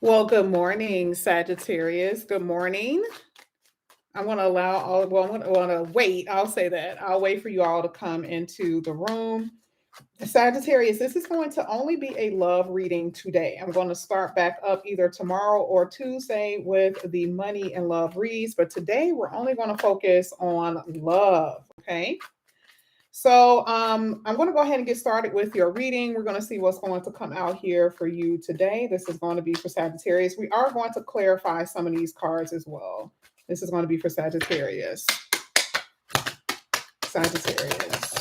Well, good morning, Sagittarius. Good morning. I want to allow all, well, I want to wait. I'll say that. I'll wait for you all to come into the room. Sagittarius, this is going to only be a love reading today. I'm going to start back up either tomorrow or Tuesday with the money and love reads, but today we're only going to focus on love. Okay. So I'm going to go ahead and get started with your reading. We're going to see what's going to come out here for you today. This is going to be for Sagittarius. We are going to clarify some of these cards as well. This is going to be for Sagittarius. Sagittarius.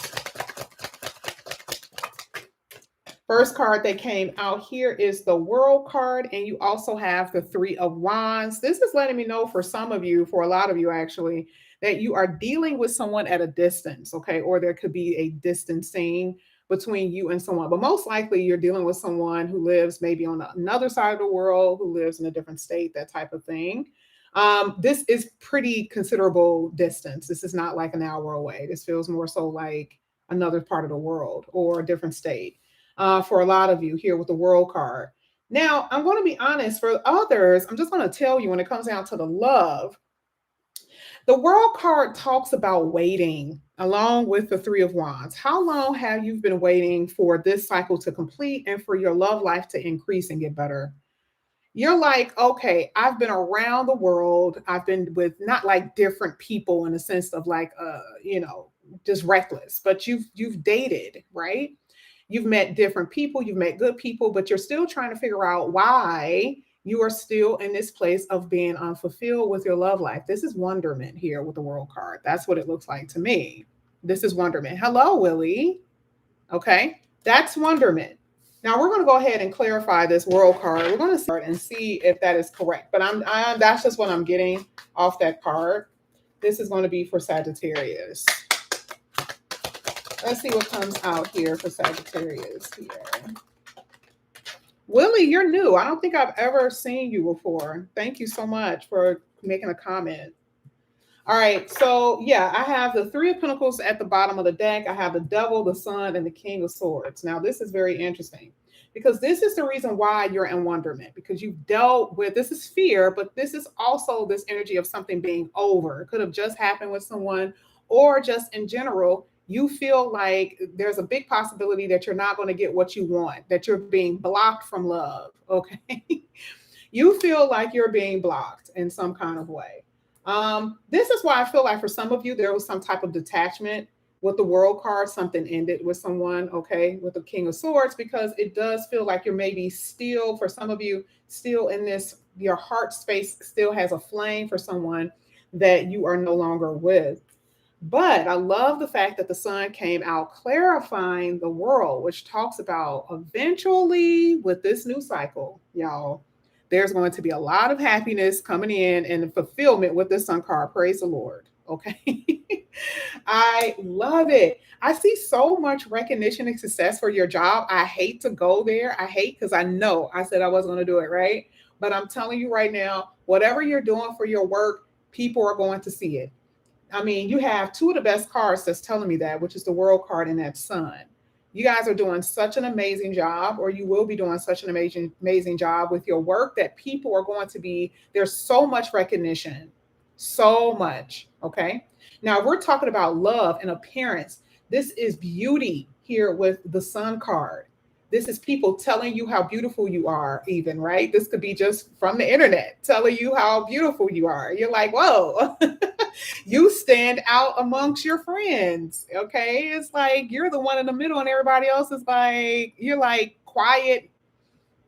First card that came out here is the World card, and you also have the Three of Wands. This is letting me know for some of you, for a lot of you actually, that you are dealing with someone at a distance, okay? Or there could be a distancing between you and someone, but most likely you're dealing with someone who lives maybe on another side of the world, who lives in a different state, that type of thing. This is pretty considerable distance. This is not like an hour away. This feels more so like another part of the world or a different state for a lot of you here with the World card. Now, I'm going to be honest, for others, I'm just going to tell you when it comes down to the love, the World card talks about waiting along with the Three of Wands. How long have you been waiting for this cycle to complete and for your love life to increase and get better? You're like, okay, I've been around the world. I've been with not like different people in a sense of like, just reckless, but you've dated, right? You've met different people, you've met good people, but you're still trying to figure out why you are still in this place of being unfulfilled with your love life. This is wonderment here with the World card. That's what it looks like to me. This is wonderment. Hello, Willie. Okay, that's wonderment. Now we're going to go ahead and clarify this World card. We're going to start and see if that is correct. But that's just what I'm getting off that card. This is going to be for Sagittarius. Let's see what comes out here for Sagittarius here. Willie, you're new. I don't think I've ever seen you before. Thank you so much for making a comment. All right, so yeah, I have the Three of Pentacles at the bottom of the deck. I have the Devil, the Sun, and the King of Swords. Now, this is very interesting because this is the reason why you're in wonderment, because you've dealt with, this is fear, but this is also this energy of something being over. It could have just happened with someone, or just in general, you feel like there's a big possibility that you're not going to get what you want, that you're being blocked from love. Okay. You feel like you're being blocked in some kind of way. This is why I feel like for some of you, there was some type of detachment with the World card. Something ended with someone, okay, with the King of Swords, because it does feel like you're maybe still, for some of you, still in this, your heart space still has a flame for someone that you are no longer with. But I love the fact that the Sun came out clarifying the world, which talks about eventually with this new cycle, y'all, there's going to be a lot of happiness coming in and fulfillment with the Sun card. Praise the Lord. Okay. I love it. I see so much recognition and success for your job. I hate to go there. I hate because I know I said I wasn't going to do it, right? But I'm telling you right now, whatever you're doing for your work, people are going to see it. I mean, you have two of the best cards that's telling me that, which is the World card and that Sun. You guys are doing such an amazing job, or you will be doing such an amazing job with your work that people are going to be, there's so much recognition, so much. Okay. Now, if we're talking about love and appearance, this is beauty here with the Sun card. This is people telling you how beautiful you are, even, right? This could be just from the internet telling you how beautiful you are. You're like, whoa. You stand out amongst your friends. Okay. It's like you're the one in the middle, and everybody else is like, you're like quiet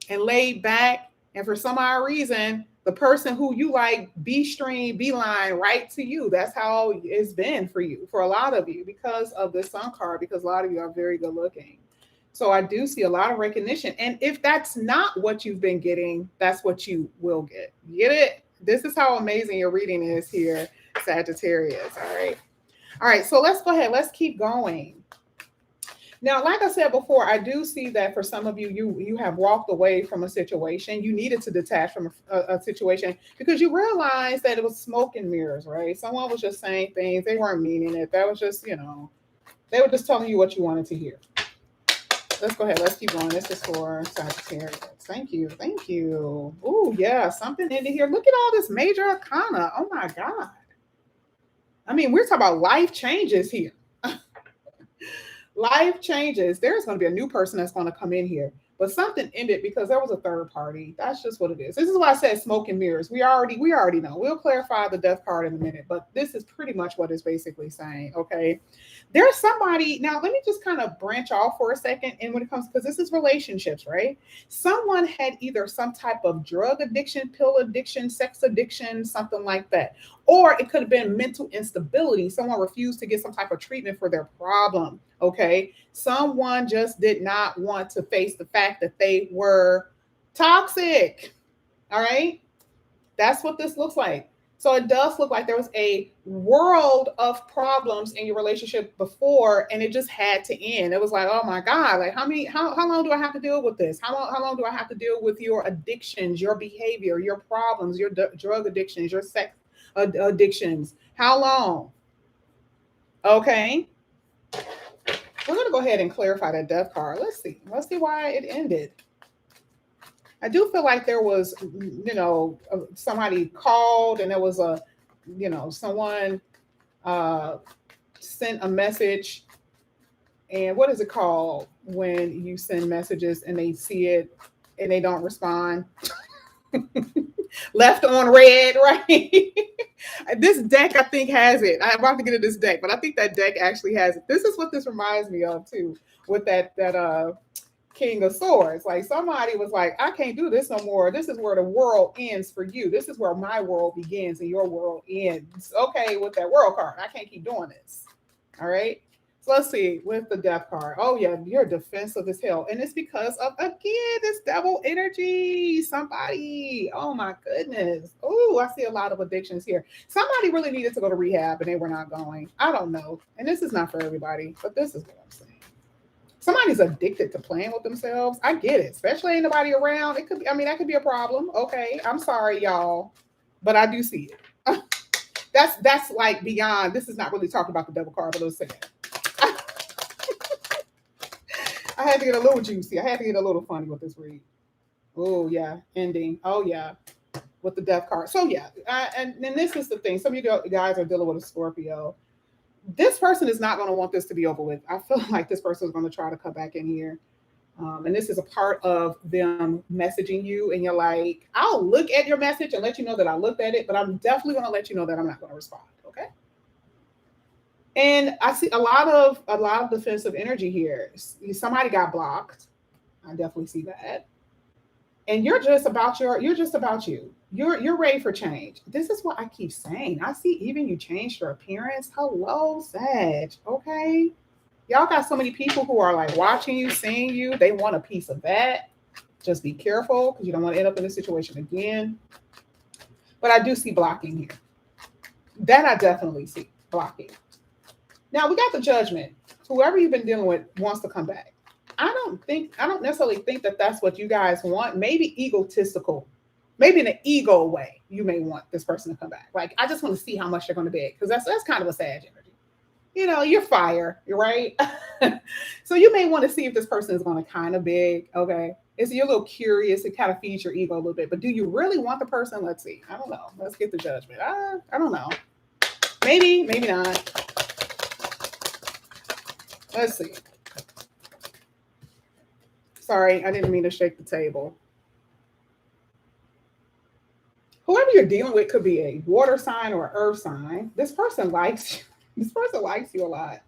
and laid back. And for some odd reason, the person who you like stream, beeline right to you. That's how it's been for you, for a lot of you, because of the Sun card, because a lot of you are very good looking. So I do see a lot of recognition. And if that's not what you've been getting, that's what you will get. Get it? This is how amazing your reading is here, Sagittarius. All right. All right. So let's go ahead. Let's keep going. Now, like I said before, I do see that for some of you, you have walked away from a situation. You needed to detach from a situation because you realized that it was smoke and mirrors, right? Someone was just saying things. They weren't meaning it. That was just, they were just telling you what you wanted to hear. let's go ahead. Let's keep going. This is for Sagittarius. Thank you. Thank you. Oh, yeah. Something into here. Look at all this major arcana. Oh, my God. I mean, we're talking about life changes here. Life changes. There's going to be a new person that's going to come in here. But something ended because there was a third party. That's just what it is. This is why I said smoke and mirrors. We already know. We'll clarify the death card in a minute, but this is pretty much what it's basically saying. Okay. There's somebody now. Let me just kind of branch off for a second. And when it comes, because this is relationships, right? Someone had either some type of drug addiction, pill addiction, sex addiction, something like that. Or it could have been mental instability. Someone refused to get some type of treatment for their problem. Okay. Someone just did not want to face the fact that they were toxic. All right. That's what this looks like. So it does look like there was a world of problems in your relationship before, and it just had to end. It was like, oh my God, like how long do I have to deal with this? How long do I have to deal with your addictions, your behavior, your problems, your drug addictions, your sex addictions? How long? Okay. We're going to go ahead and clarify that death card. Let's see. Let's see why it ended. I do feel like there was, somebody called and there was someone sent a message. And what is it called when you send messages and they see it and they don't respond? Left on red, right? This deck, I think, has it. I'm about to get into this deck, but I think that deck actually has it. This is what this reminds me of too, with that King of Swords. Like somebody was like, I can't do this no more. This is where the world ends for you. This is where my world begins and your world ends. Okay, with that world card, I can't keep doing this. All right. So let's see with the death card. Oh yeah, you're defensive as hell. And it's because of, again, this devil energy. Somebody, oh my goodness. Oh, I see a lot of addictions here. Somebody really needed to go to rehab and they were not going. I don't know. And this is not for everybody, but this is what I'm saying. Somebody's addicted to playing with themselves. I get it, especially ain't nobody around. It could be, that could be a problem. Okay. I'm sorry, y'all, but I do see it. That's like beyond. This is not really talking about the devil card, but let's say that. I had to get a little juicy. I had to get a little funny with this read. Oh, yeah. Ending. Oh, yeah. With the death card. So, yeah. And this is the thing. Some of you guys are dealing with a Scorpio. This person is not going to want this to be over with. I feel like this person is going to try to come back in here. And this is a part of them messaging you. And you're like, I'll look at your message and let you know that I looked at it. But I'm definitely going to let you know that I'm not going to respond. Okay. And I see a lot of defensive energy here. Somebody got blocked. I definitely see that. And you're just about you. You're ready for change. This is what I keep saying. I see even you changed your appearance. Hello, Sag. Okay. Y'all got so many people who are like watching you, seeing you. They want a piece of that. Just be careful because you don't want to end up in this situation again. But I do see blocking here. That I definitely see blocking. Now we got the Judgment. Whoever you've been dealing with wants to come back. I don't necessarily think that that's what you guys want. Maybe egotistical, maybe in an ego way, you may want this person to come back. Like, I just want to see how much they're going to beg, because that's kind of a Sag energy. You're fire, you're right. So you may want to see if this person is going to kind of beg. Okay. You're a little curious. It kind of feeds your ego a little bit, but do you really want the person? Let's see. I don't know. Let's get the Judgment. I don't know. Maybe not. Let's see. Sorry, I didn't mean to shake the table. Whoever you're dealing with could be a water sign or an earth sign. This person likes you. This person likes you a lot.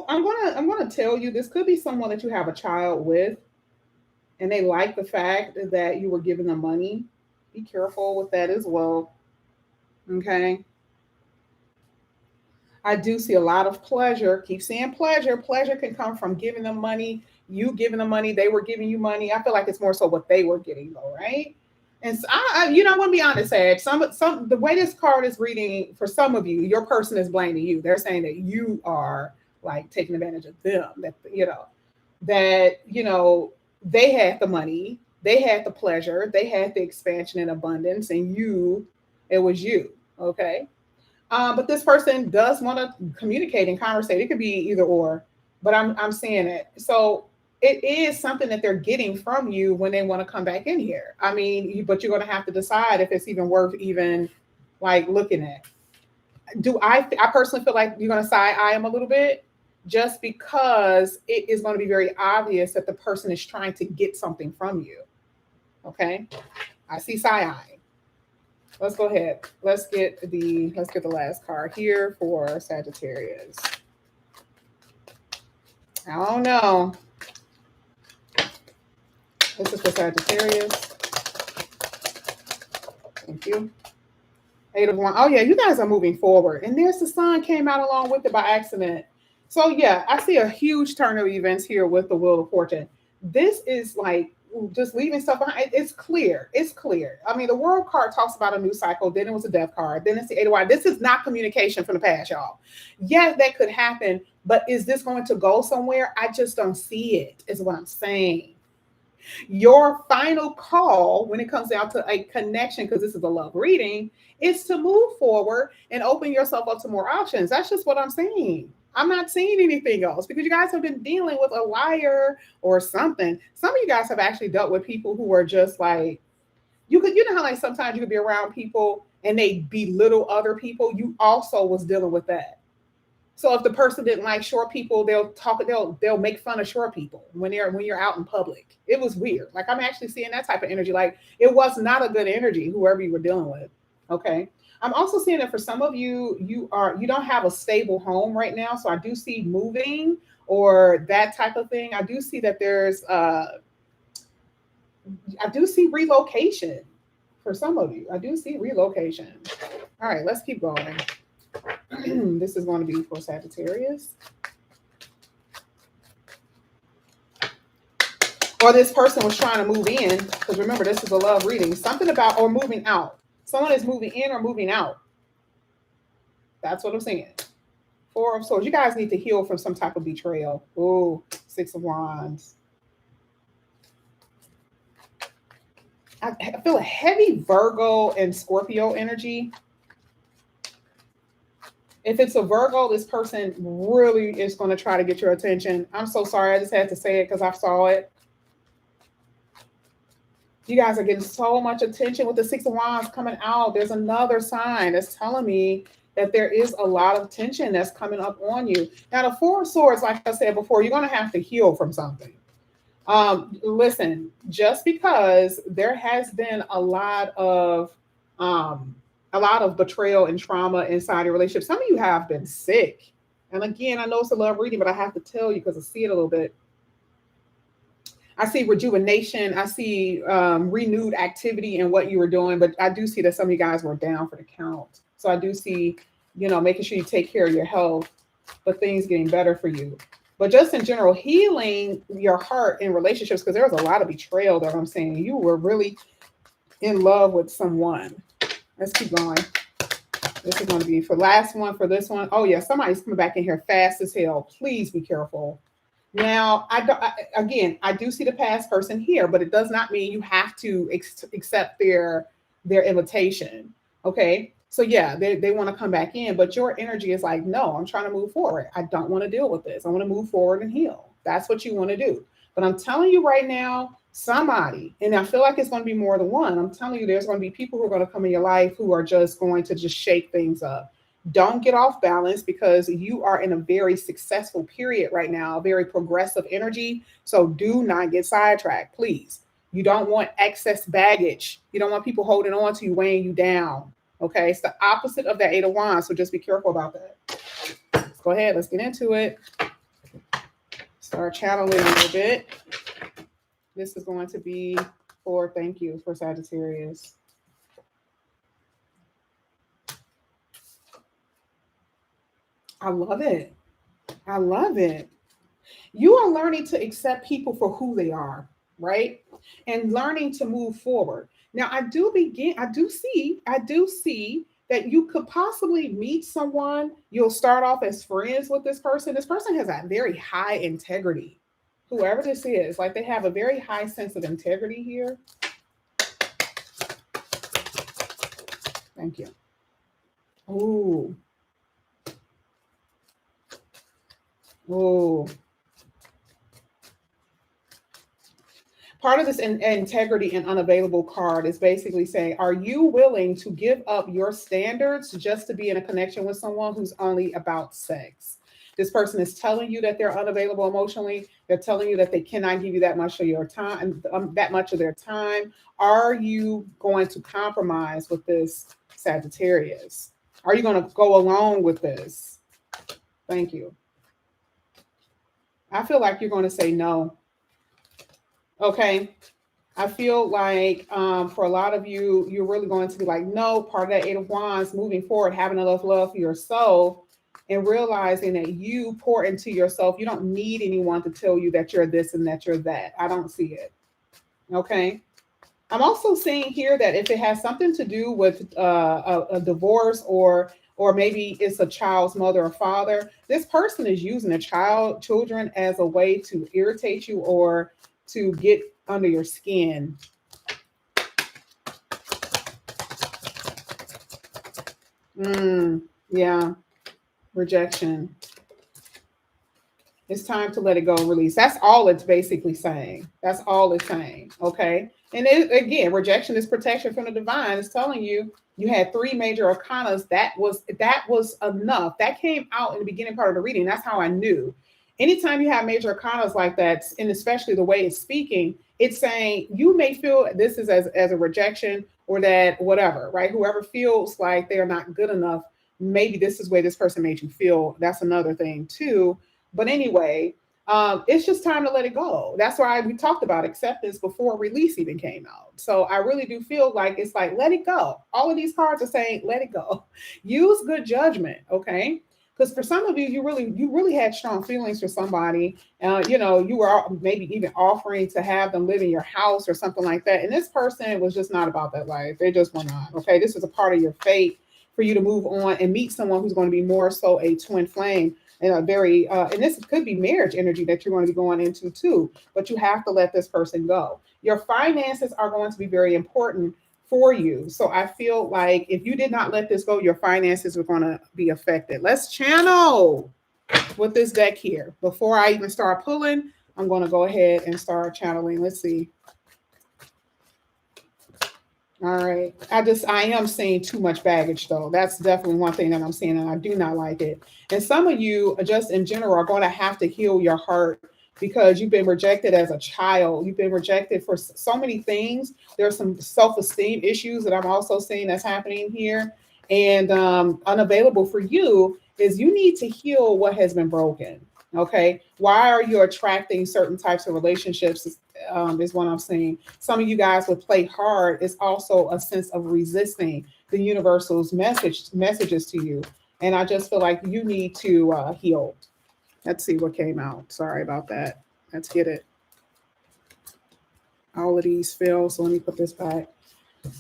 I'm gonna tell you, this could be someone that you have a child with, and they like the fact that you were giving them money. Be careful with that as well. Okay. I do see a lot of pleasure. Keep saying pleasure. Pleasure can come from giving them money, you giving them money, they were giving you money. I feel like it's more so what they were getting, though, right? And so I want to be honest, Sag. Some the way this card is reading for some of you, your person is blaming you. They're saying that you are like taking advantage of them. That they had the money, they had the pleasure, they had the expansion and abundance, and it was you. Okay. But this person does want to communicate and conversate. It could be either or, but I'm seeing it. So it is something that they're getting from you when they want to come back in here. I mean, but you're going to have to decide if it's even worth even like looking at. I personally feel like you're going to side eye them a little bit, just because it is going to be very obvious that the person is trying to get something from you. Okay, I see side eye. Let's go ahead. Let's get the last card here for Sagittarius. I don't know. This is for Sagittarius. Thank you. Eight of Wands. Oh yeah, you guys are moving forward. And there's the sun came out along with it by accident. So yeah, I see a huge turn of events here with the Wheel of Fortune. This is like just leaving stuff behind. It's clear. It's clear. I mean, the World card talks about a new cycle. Then it was a Death card. Then it's the Eight of Wands. This is not communication from the past, y'all. Yes, that could happen, but is this going to go somewhere? I just don't see it, is what I'm saying. Your final call when it comes down to a connection, because this is a love reading, is to move forward and open yourself up to more options. That's just what I'm saying. I'm not seeing anything else, because you guys have been dealing with a liar or something. Some of you guys have actually dealt with people who are just like, you know how like sometimes you could be around people and they belittle other people. You also was dealing with that. So if the person didn't like short people, they'll make fun of short people when you're out in public. It was weird. Like I'm actually seeing that type of energy. Like it was not a good energy, whoever you were dealing with. Okay. I'm also seeing that for some of you, you don't have a stable home right now. So I do see moving or that type of thing. I do see that I do see relocation for some of you. I do see relocation. All right, let's keep going. This is going to be for Sagittarius. Or this person was trying to move in, because remember, this is a love reading. Something about, or moving out. Someone is moving in or moving out. That's what I'm saying. Four of Swords. You guys need to heal from some type of betrayal. Ooh, Six of Wands. I feel a heavy Virgo and Scorpio energy. If it's a Virgo, this person really is going to try to get your attention. I'm so sorry. I just had to say it because I saw it. You guys are getting so much attention with the Six of Wands coming out. There's another sign that's telling me that there is a lot of tension that's coming up on you. Now, the Four of Swords, like I said before, you're going to have to heal from something. Listen, just because there has been a lot of betrayal and trauma inside your relationship. Some of you have been sick. And again, I know it's a love reading, but I have to tell you because I see it a little bit. I see rejuvenation. I see renewed activity in what you were doing, but I do see that some of you guys were down for the count. So I do see, making sure you take care of your health, but things getting better for you. But just in general, healing your heart in relationships, because there was a lot of betrayal that I'm saying. You were really in love with someone. Let's keep going. This is going to be for last one for this one. Oh yeah, somebody's coming back in here fast as hell. Please be careful. Now, I do see the past person here, but it does not mean you have to accept their invitation. Okay. So yeah, they want to come back in, but your energy is like, no, I'm trying to move forward. I don't want to deal with this. I want to move forward and heal. That's what you want to do. But I'm telling you right now, somebody, and I feel like it's going to be more than one. I'm telling you, there's going to be people who are going to come in your life who are just going to just shake things up. Don't get off balance, because you are in a very successful period right now, a very progressive energy. So do not get sidetracked, please. You don't want excess baggage. You don't want people holding on to you, weighing you down. Okay, it's the opposite of that Eight of Wands, so just be careful about that. Let's go ahead. Let's get into it. Start channeling a little bit. This is going to be for, thank you, for Sagittarius. I love it. I love it. You are learning to accept people for who they are, right? And learning to move forward. Now, I do see that you could possibly meet someone. You'll start off as friends with this person. This person has a very high integrity. Whoever this is, like they have a very high sense of integrity here. Thank you. Ooh. Ooh. Part of this integrity and unavailable card is basically saying, are you willing to give up your standards just to be in a connection with someone who's only about sex? This person is telling you that they're unavailable emotionally. They're telling you that they cannot give you that much of your time, that much of their time. Are you going to compromise with this Sagittarius? Are you going to go along with this? Thank you. I feel like you're going to say no. Okay. I feel like for a lot of you, you're really going to be like, no, part of that Eight of Wands moving forward, having enough love for yourself and realizing that you pour into yourself. You don't need anyone to tell you that you're this and that you're that. I don't see it. Okay. I'm also seeing here that if it has something to do with a divorce or maybe it's a child's mother or father, this person is using children as a way to irritate you or to get under your skin. Yeah, rejection. It's time to let it go and release. That's all it's basically saying. That's all it's saying. Okay. And again, rejection is protection from the divine. It's telling you you had three major arcanas. That was enough. That came out in the beginning part of the reading. That's how I knew. Anytime you have major arcanas like that, and especially the way it's speaking, it's saying you may feel this is as a rejection or that whatever, right? Whoever feels like they're not good enough, maybe this is where this person made you feel. That's another thing too. But anyway, it's just time to let it go. That's why we talked about acceptance before release even came out. So I really do feel like it's like, let it go. All of these cards are saying, let it go. Use good judgment, okay? Because for some of you, you really had strong feelings for somebody. You were maybe even offering to have them live in your house or something like that. And this person was just not about that life. They just were not. Okay, this is a part of your fate for you to move on and meet someone who's going to be more so a twin flame and a very and this could be marriage energy that you're going to be going into too, but you have to let this person go. Your finances are going to be very important for you. So I feel like if you did not let this go, your finances are going to be affected. Let's channel with this deck here. Before I even start pulling, I'm going to go ahead and start channeling. Let's see. All right. I am seeing too much baggage though. That's definitely one thing that I'm seeing and I do not like it. And some of you just in general are going to have to heal your heart because you've been rejected as a child. You've been rejected for so many things. There's some self-esteem issues that I'm also seeing that's happening here. And unavailable for you is you need to heal what has been broken. Okay. Why are you attracting certain types of relationships? Is what I'm saying. Some of you guys would play hard. It's also a sense of resisting the universal's messages to you. And I just feel like you need to heal. Let's see what came out. Sorry about that. Let's get it. All of these fell. So let me put this back.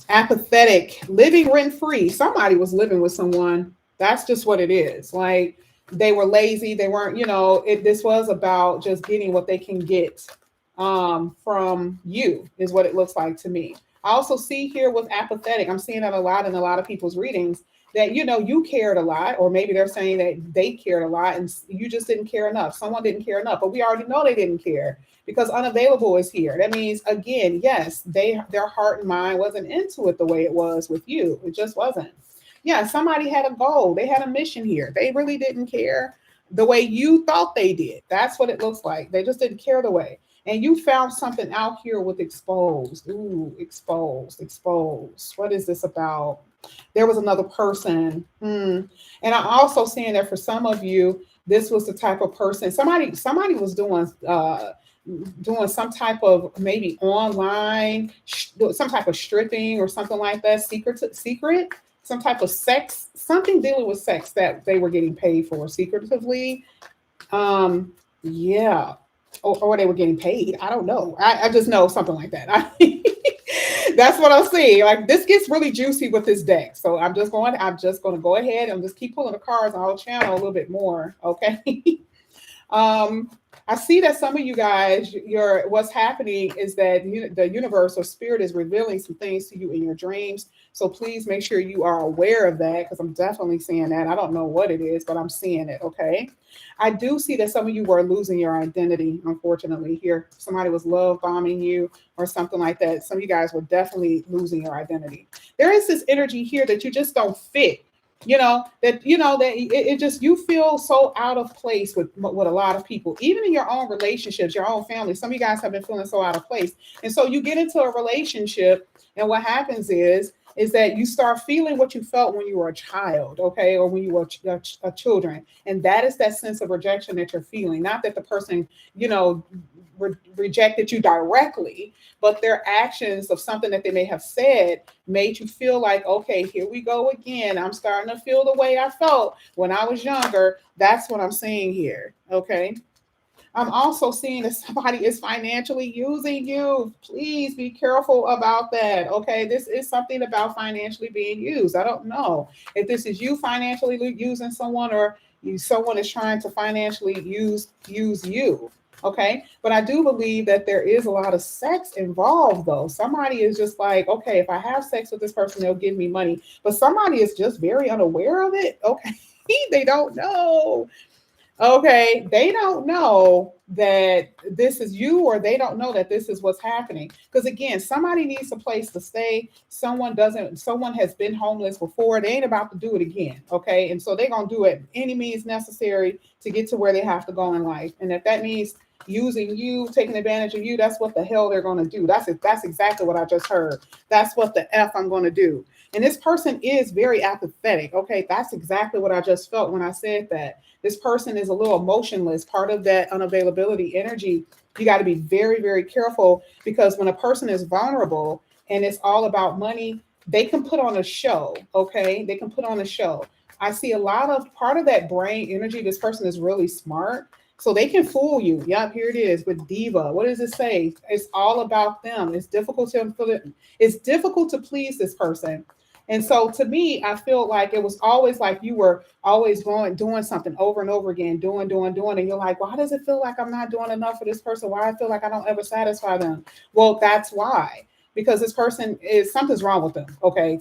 Apathetic, living rent free. Somebody was living with someone. That's just what it is. Like they were lazy. They weren't, this was about just getting what they can get from you is what it looks like to me. I also see here with apathetic, I'm seeing that a lot in a lot of people's readings that, you cared a lot, or maybe they're saying that they cared a lot and you just didn't care enough. Someone didn't care enough, but we already know they didn't care because unavailable is here. That means, again, yes, their heart and mind wasn't into it the way it was with you. It just wasn't. Yeah, somebody had a goal. They had a mission here. They really didn't care the way you thought they did. That's what it looks like. They just didn't care the way. And you found something out here with exposed. Ooh, exposed. What is this about? There was another person. And I'm also seeing that for some of you, this was the type of person. Somebody was doing some type of maybe online, some type of stripping or something like that. Secret, some type of sex, something dealing with sex that they were getting paid for secretively. Yeah. Or they were getting paid. I don't know. I just know something like that. That's what I'm seeing. Like this gets really juicy with this deck. So I'm just going to go ahead and just keep pulling the cards and I'll channel a little bit more. Okay. I see that some of you guys, what's happening is that the universe or spirit is revealing some things to you in your dreams. So please make sure you are aware of that, because I'm definitely seeing that. I don't know what it is, but I'm seeing it. Okay. I do see that some of you were losing your identity, unfortunately. Here, somebody was love bombing you or something like that. Some of you guys were definitely losing your identity. There is this energy here that you just don't fit. That it just, you feel so out of place with a lot of people, even in your own relationships, your own family. Some of you guys have been feeling so out of place, and so you get into a relationship, and what happens is that you start feeling what you felt when you were a child, okay, or when you were a children, and that is that sense of rejection that you're feeling. Not that the person, you know, rejected you directly, but their actions of something that they may have said made you feel like, okay, here we go again. I'm starting to feel the way I felt when I was younger. That's what I'm seeing here. Okay. I'm also seeing that somebody is financially using you. Please be careful about that. Okay. This is something about financially being used. I don't know if this is you financially using someone, or someone is trying to financially use you. Okay. But I do believe that there is a lot of sex involved, though. Somebody is just like, okay, if I have sex with this person, they'll give me money. But somebody is just very unaware of it. Okay. They don't know. Okay, they don't know that this is you, or they don't know that this is what's happening. Because again, somebody needs a place to stay. Someone has been homeless before. They ain't about to do it again. Okay. And so they're gonna do it any means necessary to get to where they have to go in life. And if that means using you, taking advantage of you, that's what the hell they're gonna do. That's exactly what I just heard. That's what the F I'm gonna do. And this person is very apathetic. Okay, that's exactly what I just felt when I said that. This person is a little emotionless, part of that unavailability energy. You got to be very, very careful, because when a person is vulnerable and it's all about money, they can put on a show. Okay. They can put on a show. I see a lot of part of that brain energy. This person is really smart. So they can fool you. Yep, here it is with diva. What does it say? It's all about them. It's difficult to please this person. And so to me, I feel like it was always like you were always doing something over and over again, doing. And you're like, why does it feel like I'm not doing enough for this person? Why I feel like I don't ever satisfy them? Well, that's why. Because this person is, something's wrong with them. Okay.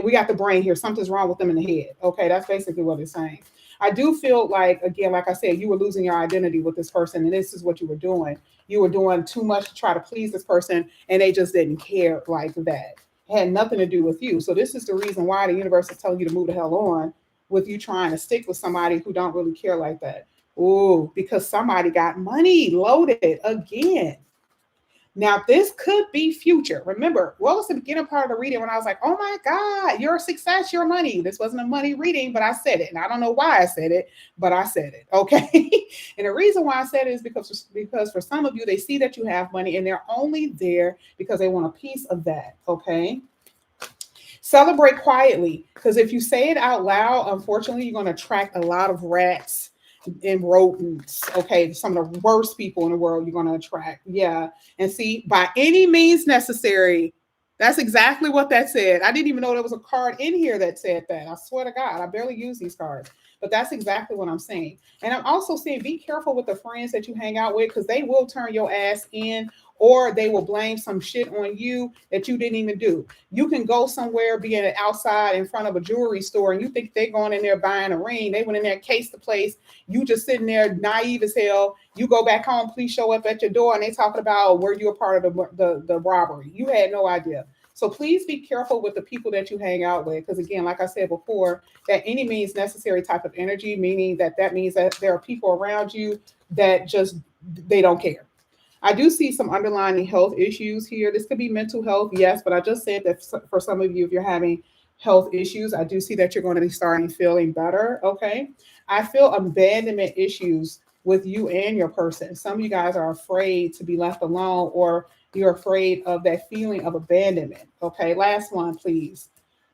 We got the brain here. Something's wrong with them in the head. Okay. That's basically what it's saying. I do feel like, again, like I said, you were losing your identity with this person, and this is what you were doing. You were doing too much to try to please this person, and they just didn't care like that. It had nothing to do with you. So this is the reason why the universe is telling you to move the hell on with you trying to stick with somebody who don't really care like that. Oh, because somebody got money loaded again. Now, this could be future. Remember, what was the beginning part of the reading when I was like, oh my God, your success, your money. This wasn't a money reading, but I said it. And I don't know why I said it, but I said it. Okay. And the reason why I said it is because for some of you, they see that you have money, and they're only there because they want a piece of that. Okay. Celebrate quietly, because if you say it out loud, unfortunately, you're going to attract a lot of rats and rodents. Okay, some of the worst people in the world you're going to attract. Yeah. And see, by any means necessary. That's exactly what that said. I didn't even know there was a card in here that said that. I swear to God, I barely use these cards, but that's exactly what I'm saying. And I'm also saying, be careful with the friends that you hang out with, because they will turn your ass in, or they will blame some shit on you that you didn't even do. You can go somewhere, being outside in front of a jewelry store, and you think they're going in there buying a ring. They went in there, case the place. You just sitting there naive as hell. You go back home, please show up at your door, and they talking about, were you a part of the robbery? You had no idea. So please be careful with the people that you hang out with, because again, like I said before, that any means necessary type of energy, meaning that means that there are people around you that just, they don't care. I do see some underlying health issues here. This could be mental health, yes, but I just said that for some of you, if you're having health issues, I do see that you're going to be starting feeling better. Okay. I feel abandonment issues with you and your person. Some of you guys are afraid to be left alone, or you're afraid of that feeling of abandonment. Okay. Last one, please.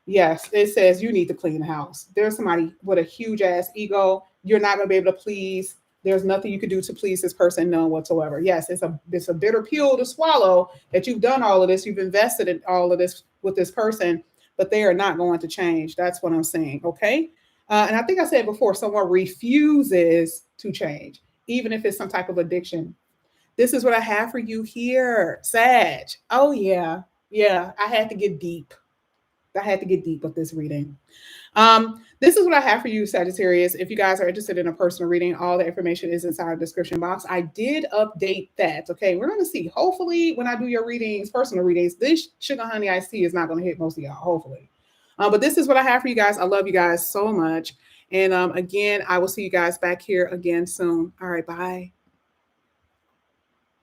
Yes, it says you need to clean the house. There's somebody with a huge ass ego. You're not going to be able to please. There's nothing you can do to please this person, none whatsoever. Yes, it's a bitter pill to swallow that you've done all of this, you've invested in all of this with this person, but they are not going to change. That's what I'm saying. Okay. And I think I said before, someone refuses to change, even if it's some type of addiction. This is what I have for you here, Sag. Oh yeah, yeah. I had to get deep. I had to get deep with this reading. This is what I have for you, Sagittarius. If you guys are interested in a personal reading, all the information is inside the description box. I did update that. Okay, we're going to see. Hopefully, when I do your readings, personal readings, this sugar honey iced tea is not going to hit most of y'all. Hopefully, but this is what I have for you guys. I love you guys so much. And again, I will see you guys back here again soon. All right, bye.